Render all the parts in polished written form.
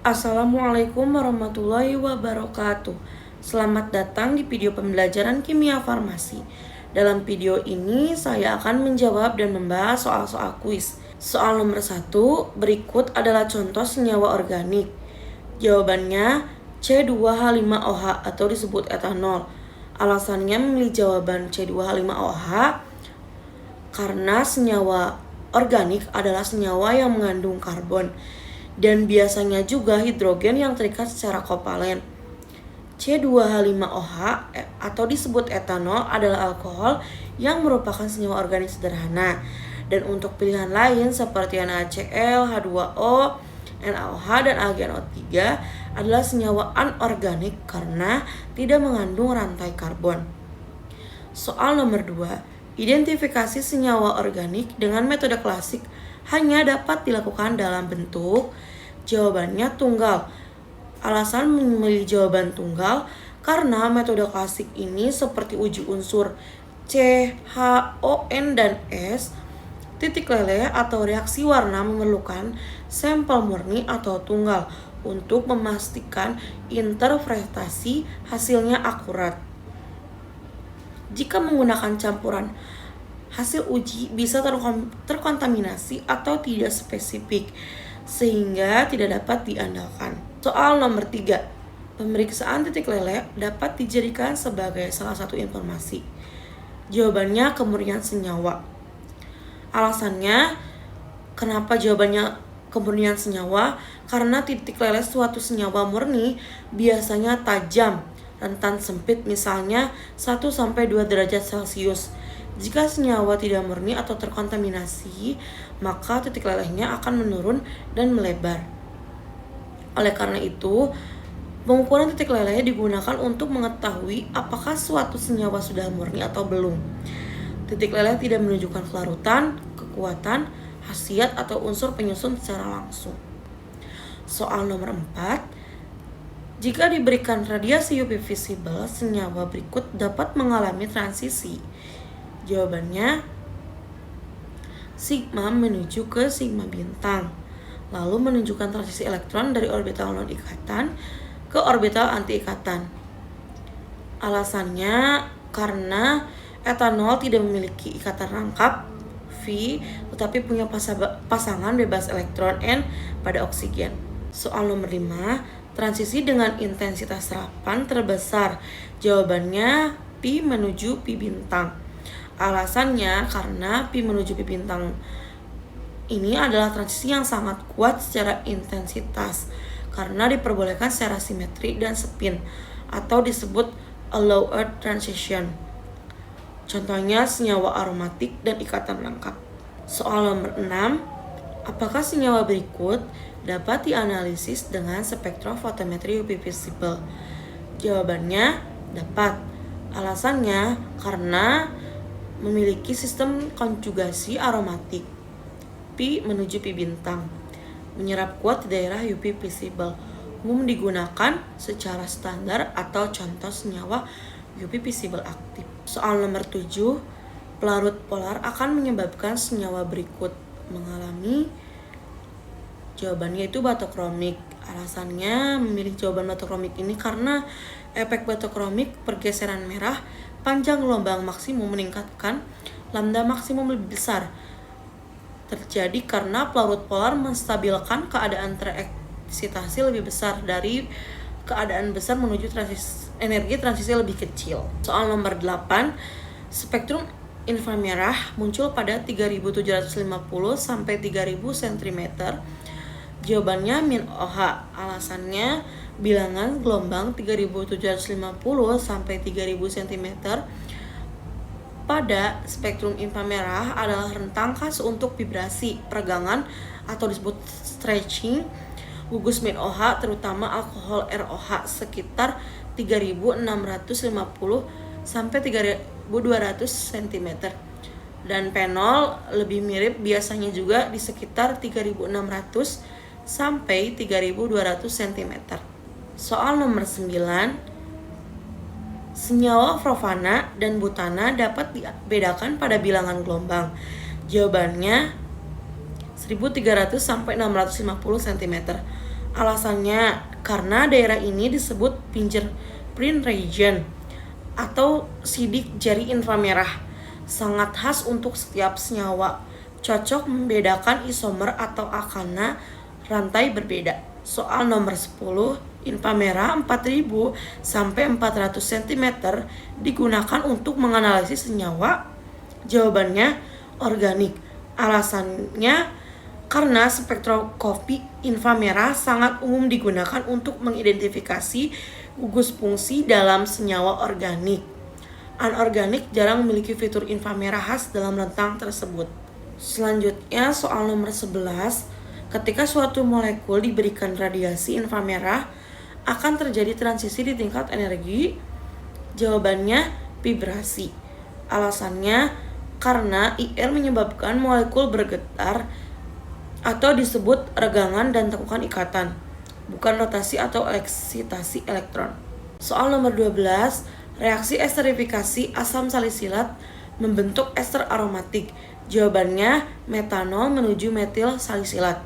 Assalamualaikum warahmatullahi wabarakatuh. Selamat datang di video pembelajaran kimia farmasi. Dalam video ini saya akan menjawab dan membahas soal-soal kuis. Soal nomor 1, berikut adalah contoh senyawa organik. Jawabannya C2H5OH atau disebut etanol. Alasannya memilih jawaban C2H5OH karena senyawa organik adalah senyawa yang mengandung karbon dan biasanya juga hidrogen yang terikat secara kovalen. C2H5OH atau disebut etanol adalah alkohol yang merupakan senyawa organik sederhana. Dan untuk pilihan lain seperti NaCl, H2O, NaOH, dan AgNO3 adalah senyawa anorganik karena tidak mengandung rantai karbon. Soal nomor 2, identifikasi senyawa organik dengan metode klasik hanya dapat dilakukan dalam bentuk. Jawabannya tunggal. Alasan memilih jawaban tunggal karena metode klasik ini seperti uji unsur C, H, O, N, dan S. Titik leleh atau reaksi warna memerlukan sampel murni atau tunggal untuk memastikan interpretasi hasilnya akurat. Jika menggunakan campuran, hasil uji bisa terkontaminasi atau tidak spesifik, sehingga tidak dapat diandalkan. Soal nomor 3, pemeriksaan titik leleh dapat dijadikan sebagai salah satu informasi. Jawabannya kemurnian senyawa. Alasannya, kenapa jawabannya kemurnian senyawa? Karena titik leleh suatu senyawa murni biasanya tajam, rentan sempit, misalnya 1-2 derajat Celcius. Jika senyawa tidak murni atau terkontaminasi, maka titik lelehnya akan menurun dan melebar. Oleh karena itu, pengukuran titik leleh digunakan untuk mengetahui apakah suatu senyawa sudah murni atau belum. Titik leleh tidak menunjukkan kelarutan, kekuatan, khasiat, atau unsur penyusun secara langsung. Soal nomor 4, jika diberikan radiasi UV visible, senyawa berikut dapat mengalami transisi. Jawabannya sigma menuju ke sigma bintang, lalu menunjukkan transisi elektron dari orbital non-ikatan ke orbital anti-ikatan. Alasannya karena etanol tidak memiliki ikatan rangkap V, tetapi punya pasangan bebas elektron N pada oksigen. Soal nomor 5, transisi dengan intensitas serapan terbesar. Jawabannya pi menuju pi bintang. Alasannya karena pi menuju pi bintang ini adalah transisi yang sangat kuat secara intensitas karena diperbolehkan secara simetri dan spin atau disebut allowed transition. Contohnya senyawa aromatik dan ikatan rangkap. Soal nomor 6, apakah senyawa berikut dapat dianalisis dengan spektrofotometri UV visible? Jawabannya dapat. Alasannya karena memiliki sistem konjugasi aromatik pi menuju pi bintang, menyerap kuat di daerah UV visible, umum digunakan secara standar atau contoh senyawa UV visible aktif. Soal nomor 7, pelarut polar akan menyebabkan senyawa berikut mengalami. Jawabannya itu batokromik. Alasannya memilih jawaban batokromik ini karena efek batokromik pergeseran merah panjang gelombang maksimum meningkatkan lambda maksimum lebih besar. Terjadi karena pelarut polar menstabilkan keadaan tereksitasi lebih besar dari keadaan besar menuju energi transisi lebih kecil. Soal nomor 8, spektrum inframerah muncul pada 3750 sampai 3000 cm. Jawabannya min OH. Alasannya bilangan gelombang 3750 sampai 3000 cm pada spektrum inframerah adalah rentang khas untuk vibrasi, peregangan atau disebut stretching gugus min OH, terutama alkohol ROH sekitar 3650 sampai 3200 cm. Dan fenol lebih mirip, biasanya juga di sekitar 3600 sampai 3200 cm. Soal nomor 9, senyawa profana dan butana dapat dibedakan pada bilangan gelombang. Jawabannya 1300 sampai 650 cm. Alasannya karena daerah ini disebut fingerprint region atau sidik jari inframerah, sangat khas untuk setiap senyawa, cocok membedakan isomer atau alkana rantai berbeda. Soal nomor 10, inframerah 4000 sampai 400 cm digunakan untuk menganalisis senyawa. Jawabannya organik. Alasannya karena spektroskopi inframerah sangat umum digunakan untuk mengidentifikasi gugus fungsi dalam senyawa organik. Anorganik jarang memiliki fitur inframerah khas dalam rentang tersebut. Selanjutnya soal nomor 11, ketika suatu molekul diberikan radiasi inframerah akan terjadi transisi di tingkat energi. Jawabannya vibrasi. Alasannya karena IR menyebabkan molekul bergetar atau disebut regangan dan tekukan ikatan, bukan rotasi atau eksitasi elektron. Soal nomor 12, reaksi esterifikasi asam salisilat membentuk ester aromatik. Jawabannya metanol menuju metil salisilat.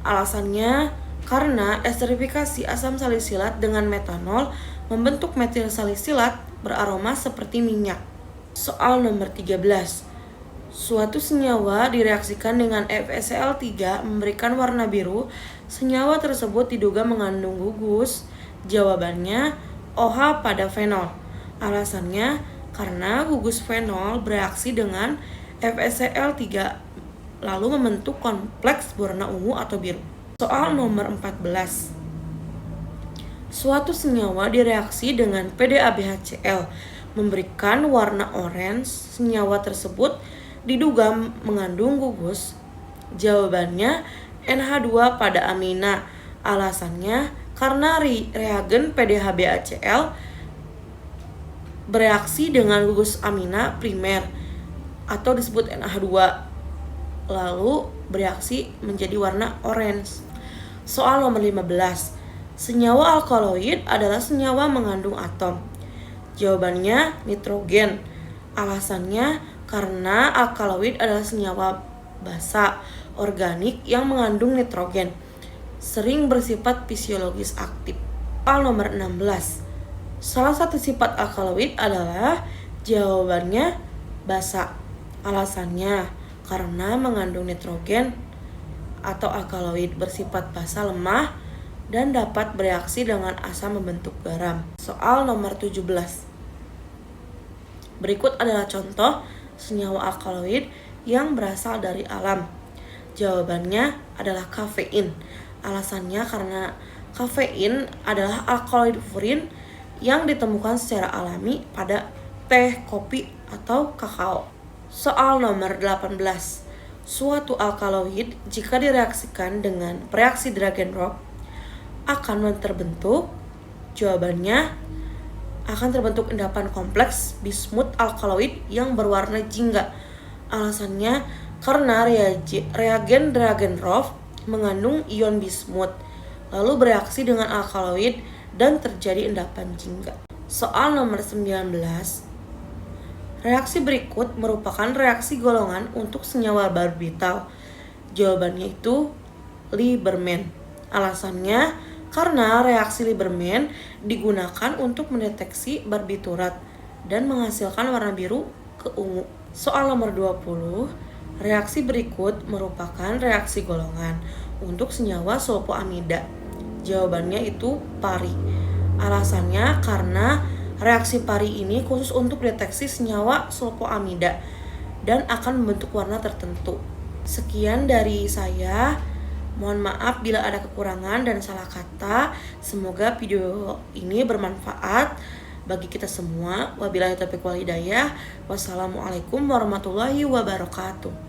Alasannya karena esterifikasi asam salisilat dengan metanol membentuk metil salisilat beraroma seperti minyak. Soal nomor 13, suatu senyawa direaksikan dengan FeCl3 memberikan warna biru. Senyawa tersebut diduga mengandung gugus. Jawabannya OH pada fenol. Alasannya karena gugus fenol bereaksi dengan FeCl3 lalu membentuk kompleks berwarna ungu atau biru. Soal nomor 14, suatu senyawa direaksi dengan PDABHCl memberikan warna orange. Senyawa tersebut diduga mengandung gugus. Jawabannya NH2 pada amina. Alasannya karena reagen PDHBACl bereaksi dengan gugus amina primer atau disebut NH2 lalu bereaksi menjadi warna orange. Soal nomor 15, senyawa alkaloid adalah senyawa mengandung atom. Jawabannya nitrogen. Alasannya karena alkaloid adalah senyawa basa organik yang mengandung nitrogen, sering bersifat fisiologis aktif. Soal nomor 16, salah satu sifat alkaloid adalah. Jawabannya basa. Alasannya karena mengandung nitrogen atau alkaloid bersifat basa lemah dan dapat bereaksi dengan asam membentuk garam. Soal nomor 17, berikut adalah contoh senyawa alkaloid yang berasal dari alam. Jawabannya adalah kafein. Alasannya karena kafein adalah alkaloid furin yang ditemukan secara alami pada teh, kopi, atau kakao. Soal nomor 18, suatu alkaloid jika direaksikan dengan reaksi Dragon-Roth akan terbentuk. Jawabannya akan terbentuk endapan kompleks bismut alkaloid yang berwarna jingga. Alasannya karena reagen Dragon-Roth mengandung ion bismut lalu bereaksi dengan alkaloid dan terjadi endapan jingga. Soal nomor 19, reaksi berikut merupakan reaksi golongan untuk senyawa barbital. Jawabannya itu Lieberman. Alasannya karena reaksi Lieberman digunakan untuk mendeteksi barbiturat dan menghasilkan warna biru ke ungu. Soal nomor 20, reaksi berikut merupakan reaksi golongan untuk senyawa sulfoamida. Jawabannya itu pari. Alasannya karena reaksi pari ini khusus untuk deteksi senyawa sulfoamida dan akan membentuk warna tertentu. Sekian dari saya. Mohon maaf bila ada kekurangan dan salah kata. Semoga video ini bermanfaat bagi kita semua. Wabillahi taufiq wal hidayah. Wassalamualaikum warahmatullahi wabarakatuh.